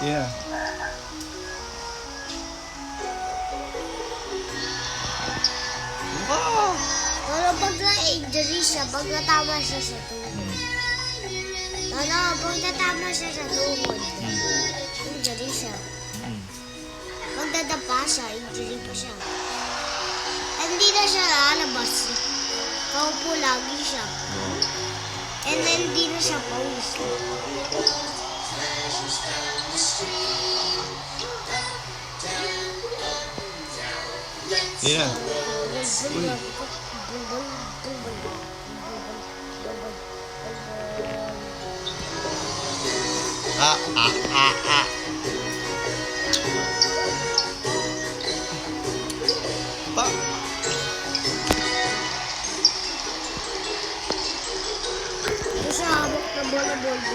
Yeah. Wow! Pero pag na-injury siya, pag natama siya sa tuhod. Ano, pag natama siya sa tuhod, injury siya. Pag nadapa siya, injury pa siya. Hindi na siya lalabas. Kaupo lagi siya. And then, hindi na siya pawis. Yeah. Ah, ah, ah, ah. Pa. Ito siya hawak na bola.